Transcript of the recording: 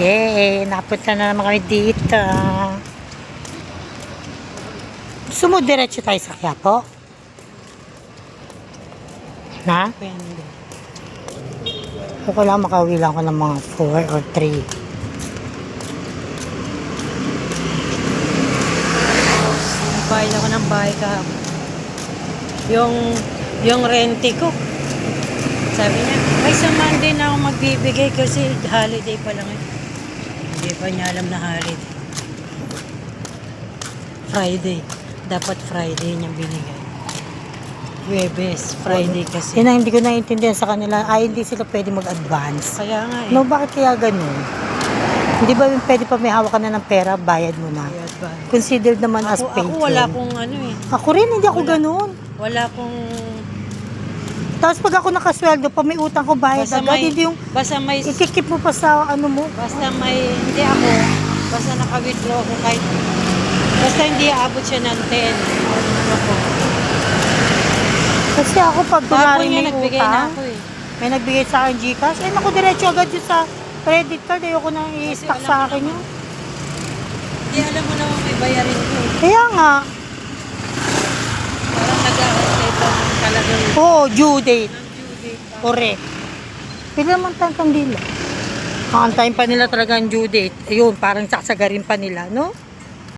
Yay! Napunta na naman kami dito. Gusto mo diretso tayo sa Quiapo? Na? Depende. O kailangan makauwi lang ako ng mga 4 or 3. Nagbayad ako ng bahay kahapon. Yung rente ko. Sabi niya, ay sa Monday na ako magbibigay kasi holiday pa lang. Hindi pa niya alam na holiday. Friday. Dapat Friday niyang binigay. Huwebes, Friday kasi. Yun ang hindi ko naiintindihan sa kanila. Ay, hindi sila pwede mag-advance. Kaya nga eh. No, bakit kaya ganun? Hindi ba pwede pa may hawak ka na ng pera, bayad mo na? Kaya advance. Considered naman as paid. Ako wala yun. kong ano eh. Ako rin, hindi ako ganun. Wala kong... Tapos pag ako nakasweldo, pa may utang ko bayad agad. Hindi yung basta may... ikikip mo pa sa ano mo. Basta may... Hindi ako. Basta naka-withdraw ako kahit... Basta hindi aabot siya ng 10. Ano ko. Kasi ako pag Tapos kunwari niya may nagbigay na utang, ako eh. may nagbigay sa akin Gcash, eh naku, diretso agad yun sa credit card. Ayoko nang i-stack alam sa mo akin yun. Hindi alam mo naman may bayarin ko eh. Kaya nga, Parang nag-aantay pa ng kalagay. oo, due date. Ng due date pa. Correct. Pila naman tayong kandila. Makantayin pa nila talaga ang due date. Ayun, parang saksagarin pa nila, no?